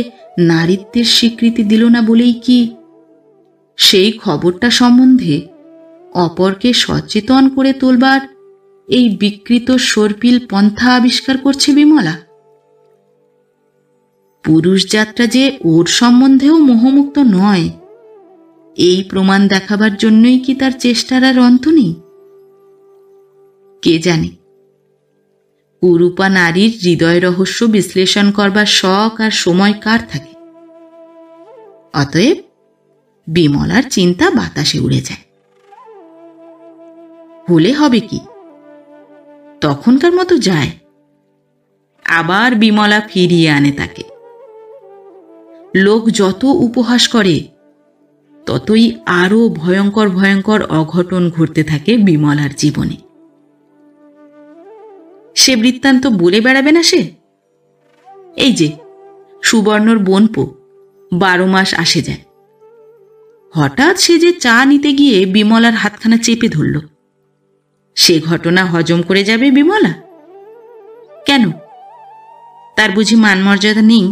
নারীত্বের স্বীকৃতি দিল না বলেই কি সেই খবরটা সম্বন্ধে অপরকে সচেতন করে তোলবার এই বিকৃত সর্পিল পন্থা আবিষ্কার করছে বিমলা? পুরুষ যাত্রা যে ওর সম্বন্ধেও মোহমুক্ত নয়, এই প্রমাণ দেখাবার জন্যই কি তার চেষ্টার আর অন্ত নেই? কে জানে, কুরূপা নারীর হৃদয় রহস্য বিশ্লেষণ করবার শখ আর সময় কার থাকে? অতএব বিমলার চিন্তা বাতাসে উড়ে যায়। হলে হবে কি, তখনকার মতো যায়, আবার বিমলা ফিরিয়ে আনে তাকে। লোক যত উপহাস করে ততই আরো ভয়ঙ্কর ভয়ঙ্কর অঘটন ঘটতে থাকে বিমলার জীবনে। সে বৃত্তান্ত বলে বেড়াবে না সে? এই যে সুবর্ণর বোনপো 12 মাস আসে যায়, হঠাৎ সে যে চা নিতে গিয়ে বিমলার হাতখানা চেপে ধরল, সে ঘটনা হজম করে যাবে বিমলা? কেন, তার বুঝি মান মর্যাদা নেই?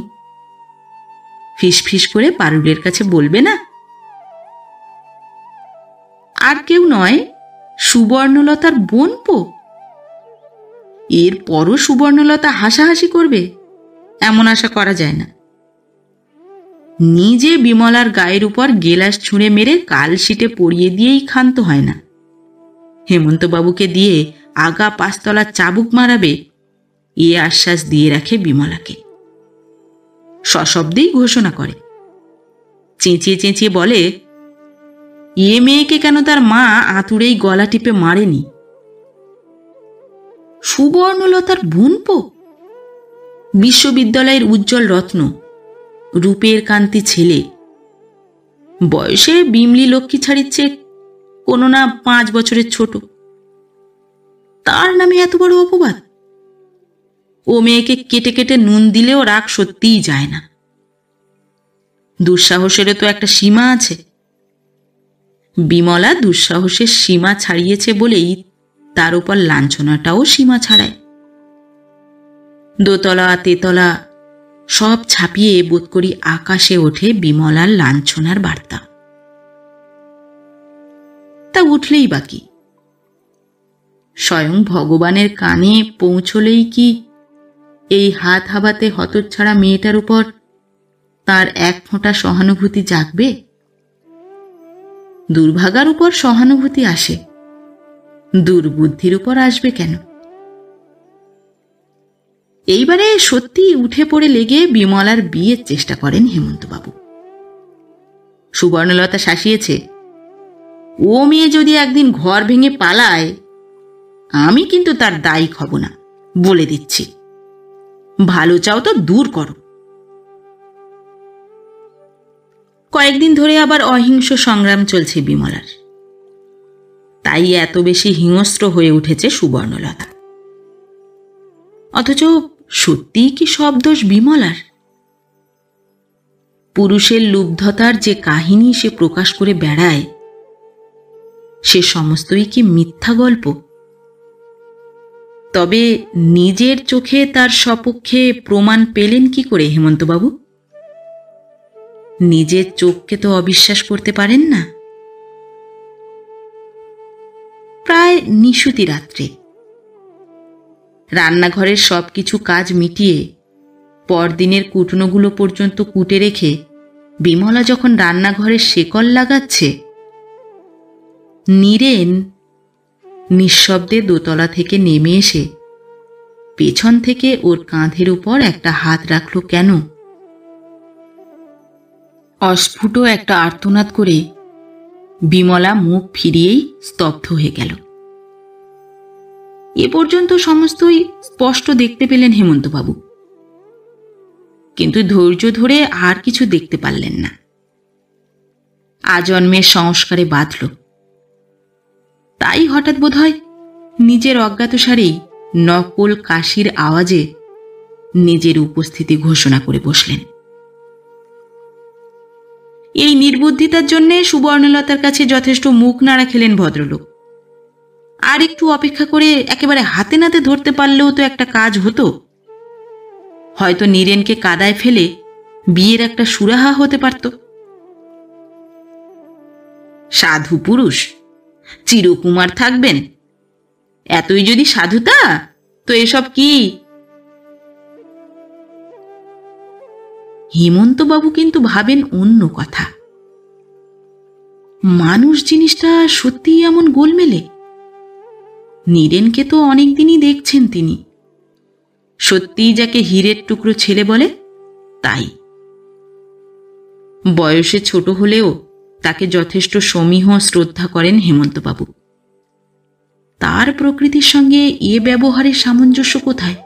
ফিস ফিস করে পারুলের কাছে বলবে না? আর কেউ নয়, সুবর্ণলতার বোনপো। এরপরও সুবর্ণলতা হাসাহাসি করবে এমন আশা করা যায় না। নিজে বিমলার গায়ের উপর গেলাস ছুঁড়ে মেরে কালশিটে পরিয়ে দিয়েই ক্ষান্ত হয় না, হেমন্তবাবুকে দিয়ে আগা 5 তলা চাবুক মারাবে এ আশ্বাস দিয়ে রাখে বিমলাকে। সশব্দেই ঘোষণা করে, চেঁচিয়ে চেঁচিয়ে বলে, এ মেয়েকে কেন তার মা আঁতুড়েই গলা টিপে মারেনি? সুবর্ণলতার বোনপো, বিশ্ববিদ্যালয়ের উজ্জ্বল রত্ন, রূপের কান্তি ছেলে, বয়সে বিমলি লক্ষ্মী ছাড়ির চেয়ে কোনো না 5 বছরের ছোট, তার নামে এত বড় অপবাদ? ও মেয়েকে কেটে কেটে নুন দিলেও রাগ সত্যিই যায় না। দুঃসাহসেরও তো একটা সীমা আছে। বিমলা দুঃসাহসের সীমা ছাড়িয়েছে বলেই তার উপর লাঞ্ছনাটাও সীমা ছাড়ায়। দোতলা তেতলা সব ছাপিয়ে বোধ করি আকাশে ওঠে বিমলার লাঞ্ছনার বার্তা। তা উঠলেই বাকি, স্বয়ং ভগবানের কানে পৌঁছলেই কি এই হাত হাবাতে হতচ্ছাড়া মেয়েটার উপর তার এক ফোঁটা সহানুভূতি জাগবে? দুর্ভাগার উপর সহানুভূতি আসে, দুর্বুদ্ধির উপর আসবে কেন? এইবারে সত্যি উঠে পড়ে লেগে বিমলার বিয়ের চেষ্টা করেন হেমন্তবাবু। সুবর্ণলতা শাসিয়েছে, ও মেয়ে যদি একদিন ঘর ভেঙে পালায় আমি কিন্তু তার দায়ী হব না, বলে দিচ্ছি। ভালো চাও তো দূর করো। কয়েকদিন ধরে আবার অহিংস সংগ্রাম চলছে বিমলার, তাই এত বেশি হিংস্র হয়ে উঠেছে সুবর্ণলতা। অথচ সত্যিই কি সব দোষ বিমলার? পুরুষের লুব্ধতার যে কাহিনী সে প্রকাশ করে বেড়ায়, সে সমস্তই কি মিথ্যা গল্প? তবে নিজের চোখে তার সপক্ষে প্রমাণ পেলেন কি করে হেমন্তবাবু? নিজের চোখকে তো অবিশ্বাস করতে পারেন না। প্রায় নিশুতি রাত্রে রান্নাঘরের সবকিছু কাজ মিটিয়ে পরদিনের কুটনোগুলো পর্যন্ত কুটে রেখে বিমলা যখন রান্নাঘরের শেকল লাগাচ্ছে, নীরেন নিঃশব্দে দোতলা থেকে নেমে এসে পেছন থেকে ওর কাঁধের উপর একটা হাত রাখল। কেন? অস্ফুট একটা আর্তনাদ করে বিমলা মুখ ফিরিয়েই স্তব্ধ হয়ে গেল। এ পর্যন্ত সমস্তই স্পষ্ট দেখতে পেলেন হেমন্তবাবু, কিন্তু ধৈর্য ধরে আর কিছু দেখতে পারলেন না। আজন্মের সংস্কারে বাঁধল। তাই হঠাৎ বোধহয় নিজের অজ্ঞাতসারেই নকল কাশির আওয়াজে নিজের উপস্থিতি ঘোষণা করে বসলেন। এই নির্বুদ্ধিতার জন্যে সুবর্ণলতার কাছে যথেষ্ট মুখ নাড়া খেলেন ভদ্রলোক। আর একটু অপেক্ষা করে একেবারে হাতে নাতে ধরতে পারলেও তো একটা কাজ হতো। হয়তো নীরেনকে কাদায় ফেলে বিয়ের একটা সুরাহা হতে পারত। সাধু পুরুষ চিরকুমার থাকবেন, এতই যদি সাধুতা, তো এসব কি? হেমন্তবাবু কিন্তু ভাবেন অন্য কথা। মানুষ জিনিসটা সত্যিই এমন গোলমেলে? নীরেনকে তো অনেকদিনই দেখছেন তিনি। সত্যিই যাকে হীরের টুকরো ছেলে বলে তাই। বয়সে ছোট হলেও তাকে যথেষ্ট সমীহ শ্রদ্ধা করেন হেমন্তবাবু। তার প্রকৃতির সঙ্গে এ ব্যবহারের সামঞ্জস্য কোথায়?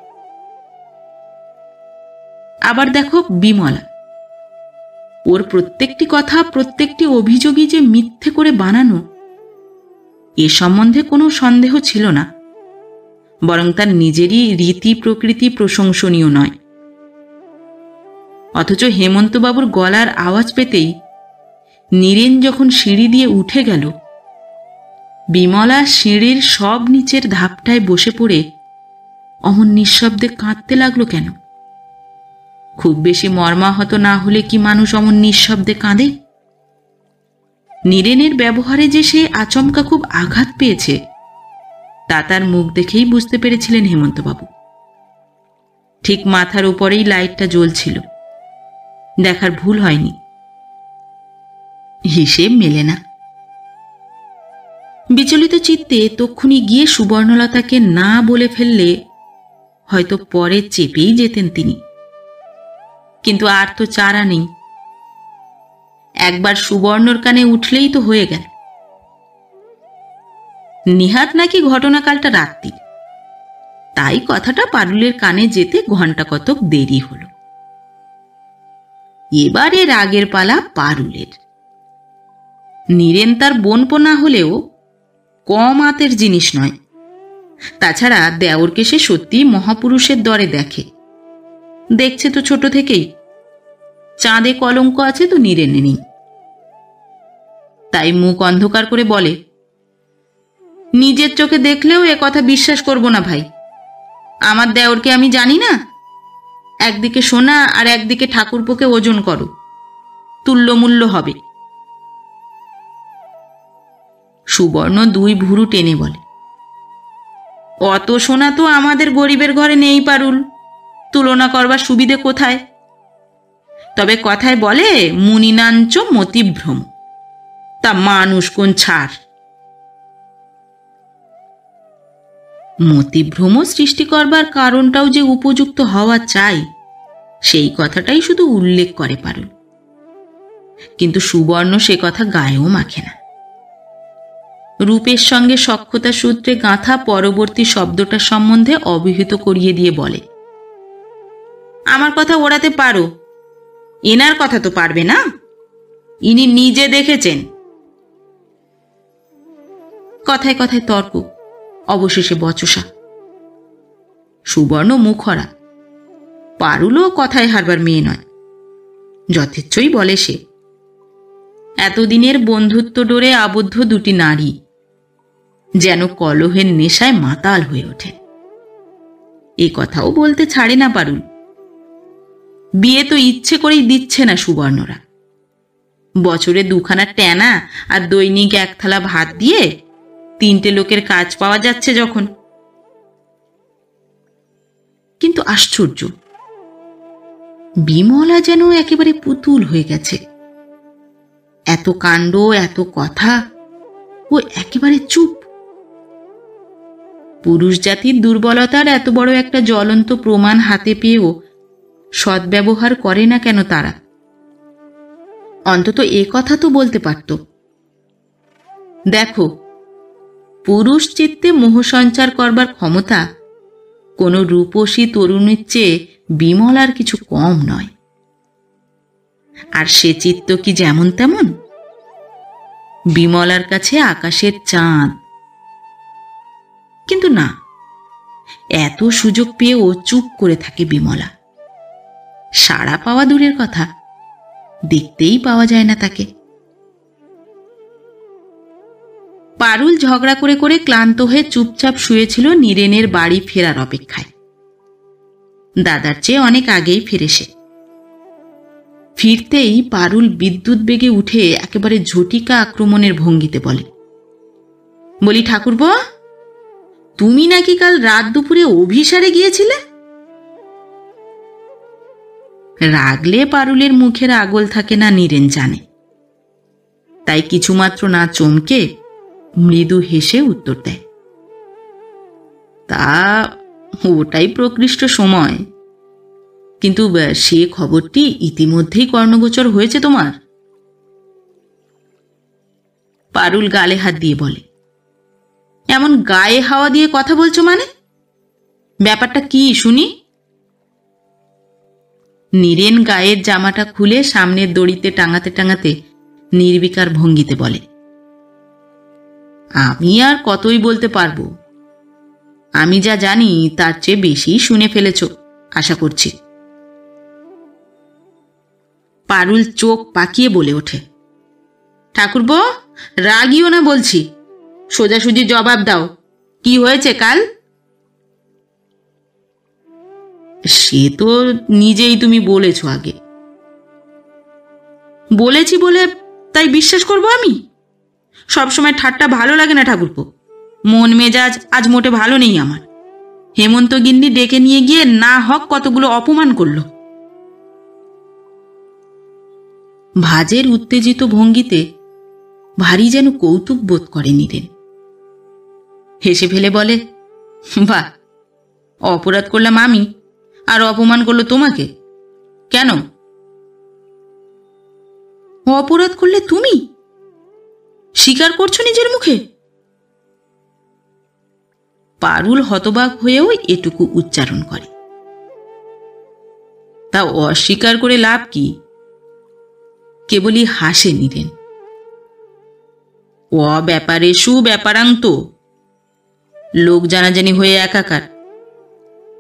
আবার দেখো বিমলা, ওর প্রত্যেকটি কথা, প্রত্যেকটি অভিযোগই যে মিথ্যে করে বানানো, এ সম্বন্ধে কোনো সন্দেহ ছিল না। বরং তার নিজেরই রীতি প্রকৃতি প্রশংসনীয় নয়। অথচ হেমন্তবাবুর গলার আওয়াজ পেতেই নীরেন যখন সিঁড়ি দিয়ে উঠে গেল, বিমলা সিঁড়ির সব নিচের ধাপটায় বসে পড়ে অমন নিঃশব্দে কাঁদতে লাগলো কেন? খুব বেশি মর্মাহত না হলে কি মানুষ অমন নিঃশব্দে কাঁদে? নীরেনের ব্যবহারে যে সে আচমকা খুব আঘাত পেয়েছে, তা তার মুখ দেখেই বুঝতে পেরেছিলেন হেমন্তবাবু। ঠিক মাথার উপরেই লাইটটা জ্বলছিল, দেখার ভুল হয়নি। হিসেব মেলে না। বিচলিত চিত্তে তক্ষুনি গিয়ে সুবর্ণলতাকে না বলে ফেললে হয়তো পরে চেপেই যেতেন তিনি, কিন্তু আর তো চারা নেই। একবার সুবর্ণর কানে উঠলেই তো হয়ে গেল। নিহাত নাকি ঘটনাকালটা রাত্রি, তাই কথাটা পারুলের কানে যেতে ঘণ্টা কতক দেরি হল। এবারে রাগের পালা পারুলের। নীরেন তার বোনপো না হলেও কম আতের জিনিস নয়। তাছাড়া দেওরকে সে সত্যি মহাপুরুষের দরে দেখে, দেখছে তো ছোট থেকেই। চাঁদে কলঙ্ক আছে তো নীরেনে নেই। তাই মুখ অন্ধকার করে বলে, নিজের চোখে দেখলেও এ কথা বিশ্বাস করব না ভাই। আমার দেওরকে আমি জানি না? একদিকে সোনা আর একদিকে ঠাকুরপোকে ওজন করো, তুল্যমূল্য হবে। সুবর্ণ দুই ভুরু টেনে বলে, অত সোনা তো আমাদের গরিবের ঘরে নেই পারুল, তুলনা করবার সুবিধে কোথায়? তবে কথায় বলে মুনিনাঞ্চ মতিভ্রম, তা মানুষ কোন ছাড়। মতিভ্রম সৃষ্টি করবার কারণটাও যে উপযুক্ত হওয়া চাই, সেই কথাটাই শুধু উল্লেখ করে পারুল। কিন্তু সুবর্ণ সে কথা গায়েও মাখে না। রূপের সঙ্গে সখ্যতা সূত্রে গাঁথা পরবর্তী শব্দটা সম্বন্ধে অবহিত করিয়ে দিয়ে বলে, আমার কথা ওড়াতে পারো, এনার কথা তো পারবে না, ইনি নিজে দেখেছেন। কথায় কথায় তর্ক, অবশেষে বচসা। সুবর্ণ মুখরা। পারুলও কথায় হারবার মেয়ে নয়, যথেচ্ছই বলে সে। এতদিনের বন্ধুত্ব ডোরে আবদ্ধ দুটি নারী যেন কলহের নেশায় মাতাল হয়ে ওঠে। এ কথাও বলতে ছাড়ে না পারুল। বিয়ে তো ইচ্ছে করেই দিচ্ছে না সুবর্ণরা। বছরে দুখানা ট্যানা আর দৈনিক এক থালা ভাত দিয়ে 3টে লোকের কাজ পাওয়া যাচ্ছে যখন। কিন্তু আশ্চর্য, বিমলা যেন একেবারে পুতুল হয়ে গেছে। এত কাণ্ড, এত কথা, ও একেবারে চুপ। পুরুষ জাতির দুর্বলতার এত বড় একটা জ্বলন্ত প্রমাণ হাতে পেয়েও সদ্ব্যবহার করে না কেন তারা? অন্তত এ কথা তো বলতে পারত, দেখো, পুরুষ চিত্তে মোহ সঞ্চার করবার ক্ষমতা কোনো রূপসী তরুণীর চেয়ে বিমলার কিছু কম নয়। আর সে চিত্ত কি যেমন তেমন? বিমলার কাছে আকাশের চাঁদ। কিন্তু না, এত সুযোগ পেয়েও চুপ করে থাকে বিমলা। সাড়া পাওয়া দূরের কথা, দেখতেই পাওয়া যায় না তাকে। পারুল ঝগড়া করে করে ক্লান্ত হয়ে চুপচাপ শুয়েছিল নীরেনের বাড়ি ফেরার অপেক্ষায়। দাদার চেয়ে অনেক আগেই ফিরে সে। ফিরতেই পারুল বিদ্যুৎ বেগে উঠে একেবারে ঝটিকা আক্রমণের ভঙ্গিতে বলে, বলি ঠাকুরপো, তুমি নাকি কাল রাত দুপুরে অভিসারে গিয়েছিলে? রাগলে পারুলের মুখের আগল থাকে না নীরেন জানে। তাই কিছুমাত্র না চমকে মৃদু হেসে উত্তর দেয়, তা ওটাই প্রকৃষ্ট সময়। কিন্তু সে খবরটি ইতিমধ্যেই কর্ণগোচর হয়েছে তোমার? পারুল গালে হাত দিয়ে বলে, এমন গায়ে হাওয়া দিয়ে কথা বলছো মানে? ব্যাপারটা কি শুনি? নীরেন গায়ের জামাটা খুলে সামনের দড়িতে টাঙাতে টাঙাতে নির্বিকার ভঙ্গিতে বলে, আমি আর কতই বলতে পারবো। আমি যা জানি তার চেয়ে বেশি শুনে ফেলেছ আশা করছি। পারুল চোখ পাকিয়ে বলে ওঠে, ঠাকুরপো, রাগিও না বলছি, সোজাসুজি জবাব দাও, কি হয়েছে কাল? সে তো নিজেই তুমি বলেছ আগে। বলেছি বলে তাই বিশ্বাস করব আমি? সবসময় ঠাট্টা ভালো লাগে না ঠাকুরপো। মন মেজাজ আজ মোটে ভালো নেই আমার। হেমন্ত গিন্নি ডেকে নিয়ে গিয়ে না হক কতগুলো অপমান করল। ভাজের উত্তেজিত ভঙ্গিতে ভারী যেন কৌতুক বোধ করে নীরেন। হেসে ফেলে বলে, বাহ, অপরাধ করলাম আমি আর অপমান করলো তোমাকে? কেন? অপরাধ করলে তুমি? স্বীকার করছো নিজের মুখে? পারুল হতবাক হয়েও এটুকু উচ্চারণ করে। তা অস্বীকার করে লাভ কি? কেবলই হাসে নীরেন। ও ব্যাপারে সুব্যাপারান্ত, লোক জানাজানি হয়ে একাকার।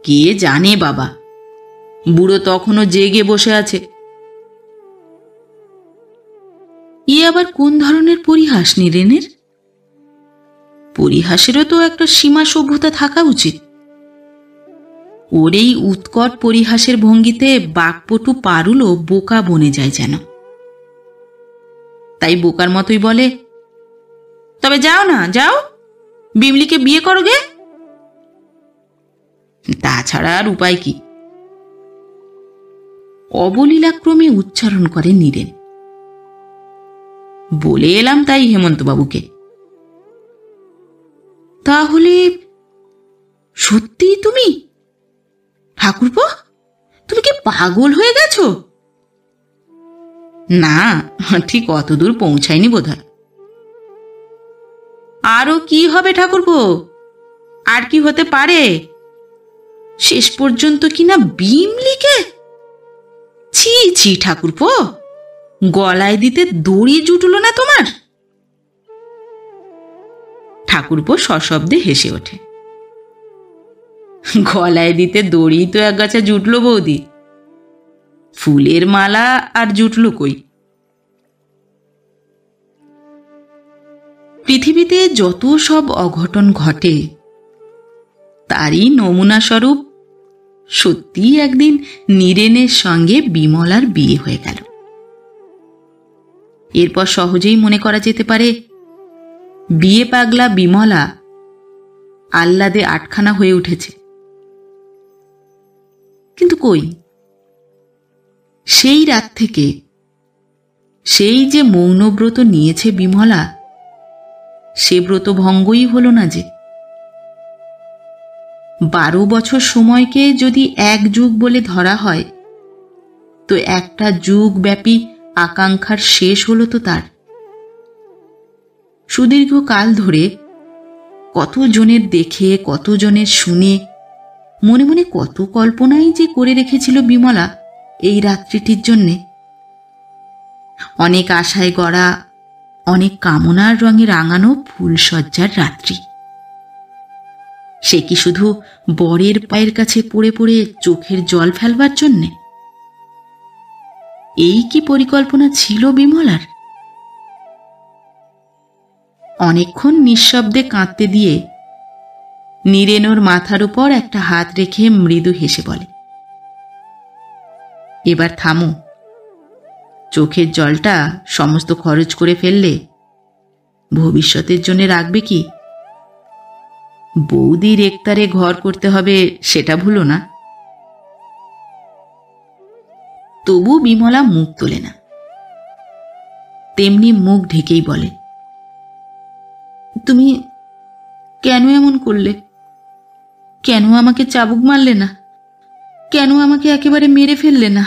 কে জানে বাবা, বুড়ো তখনও জেগে বসে আছে। ই আবার কোন ধরনের পরিহাস নীরেনের? পরিহাসেরও তো একটা সীমা সভ্যতা থাকা উচিত। ওর এই উৎকট পরিহাসের ভঙ্গিতে বাকপটু পারুলও বোকা বনে যায় যেন। তাই বোকার মতোই বলে, তবে যাও না, যাও, বিমলিকে বিয়ে করো গে। তাছাড়া আর উপায় কি? অবলীলাক্রমে উচ্চারণ করে নীরেন। বলে এলাম তাই হেমন্তবাবুকে। তাহলে সত্যিই তুমি? ঠাকুরপো, তুমি কি পাগল হয়ে গেছো? না, ঠিক অতদূর পৌঁছায়নি বোধহয়। আরো কি হবে ঠাকুরপো? আর কি হতে পারে? শেষ পর্যন্ত কিনা বিমলিকে? ছি ছি ঠাকুরপো, গলায় দিতে দড়ি জুটল না তোমার? ঠাকুরপো সশব্দে হেসে ওঠে। গলায় দিতে দড়ি তো এক গাছা জুটল বৌদি, ফুলের মালা আর জুটল কই? পৃথিবীতে যত সব অঘটন ঘটে তারই নমুনা স্বরূপ সত্যিই একদিন নীরেনের সঙ্গে বিমলার বিয়ে হয়ে গেল। এরপর সহজেই মনে করা যেতে পারে বিয়ে পাগলা বিমলা আহ্লাদে আটখানা হয়ে উঠেছে। কিন্তু কই, সেই রাত থেকে সেই যে মৌনব্রত নিয়েছে বিমলা, সে ব্রত ভঙ্গই হল না যে। 12 বছর সময়কে যদি এক যুগ বলে ধরা হয়, তো একটা যুগব্যাপী আকাঙ্ক্ষার শেষ হলো তো তার। সুদীর্ঘ কাল ধরে কতজনের দেখে, কতজনের শুনে, মনে মনে কত কল্পনাই যে করে রেখেছিল বিমলা এই রাত্রিটির জন্যে। অনেক আশায় গড়া, অনেক কামনার রঙে রাঙানো ফুলসজ্জার রাত্রি। সে কি শুধু বরের পায়ের কাছে পড়ে পড়ে চোখের জল ফেলবার জন্যে? এই কি পরিকল্পনা ছিল বিমলার? অনেকক্ষণ নিঃশব্দে কাঁদতে দিয়ে নীরেন ওর মাথার উপর একটা হাত রেখে মৃদু হেসে বলে, এবার থামো, চোখের জলটা সমস্ত খরচ করে ফেললে ভবিষ্যতের জন্য রাখবে কি? বৌদির একতারে ঘর করতে হবে, সেটা ভুলো না। তবু বিমলা মুখ তোলে না, তেমনি মুখ ঢেকেই বলে, তুমি কেন এমন করলে? কেন আমাকে চাবুক মারলে না? কেন আমাকে একেবারে মেরে ফেললে না?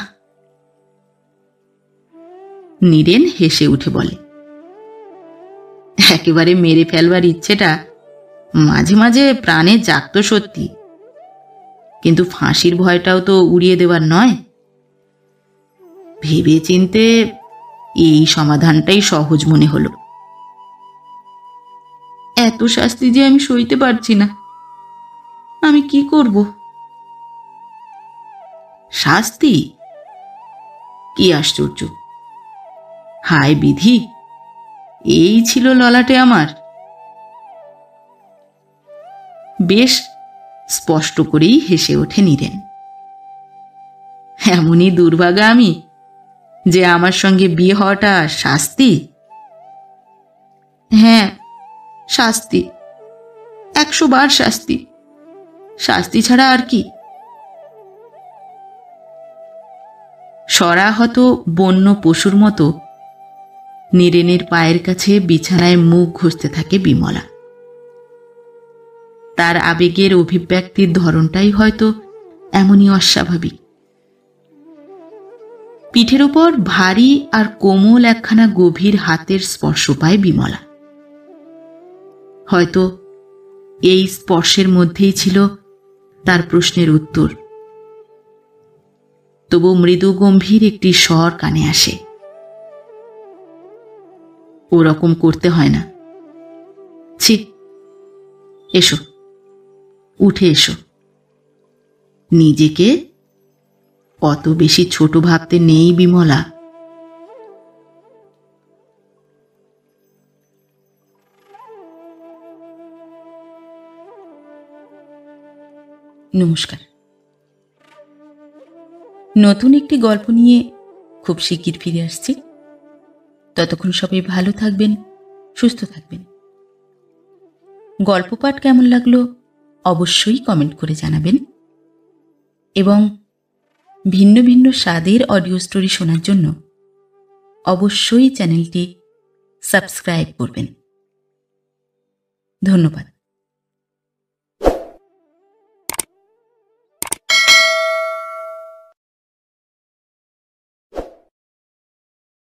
নীরেন হেসে উঠে বলে, একেবারে মেরে ফেলবার ইচ্ছেটা মাঝে মাঝে প্রাণে জাগত সত্যি, কিন্তু ফাঁসির ভয়টাও তো উড়িয়ে দেওয়ার নয়। ভেবে চিনতে এই সমাধানটাই সহজ মনে হলো। এত শাস্তি যে আমি সইতে পারছি না, আমি কি করব? শাস্তি? কি আশ্চর্য! হায় বিধি, এই ছিল ললাটে আমার। বেশ স্পষ্ট করেই হেসে ওঠে নীরেন। এমনই দুর্ভাগা আমি যে আমার সঙ্গে বিয়ে হওয়াটা শাস্তি? হ্যাঁ, শাস্তি, 100 বার শাস্তি। শাস্তি ছাড়া আর কি? সরাহত বন্য পশুর মতো নীরেনের পায়ের কাছে বিছানায় মুখ ঘষতে থাকে বিমলা। তার আবেগের অভিব্যক্তির ধরনটাই হয়তো এমনই অস্বাভাবিক। পিঠের ওপর ভারী আর কোমল একখানা গভীর হাতের স্পর্শ পায় বিমলা। হয়তো এই স্পর্শের মধ্যেই ছিল তার প্রশ্নের উত্তর। তবু মৃদু গম্ভীর একটি স্বর কানে আসে, ওরকম করতে হয় না। ছি, এসো, উঠে এসো। নিজেকে অত বেশি ছোট ভাবতে নেই বিমলা। নমস্কার। নতুন একটি গল্প নিয়ে খুব শিগগির ফিরে আসছি। ততক্ষণ সবাই ভালো থাকবেন, সুস্থ থাকবেন। গল্প পাঠ কেমন লাগলো অবশ্যই কমেন্ট করে জানাবেন, এবং ভিন্ন ভিন্ন স্বাদের অডিও স্টোরি শোনার জন্য অবশ্যই চ্যানেলটি সাবস্ক্রাইব করবেন। ধন্যবাদ।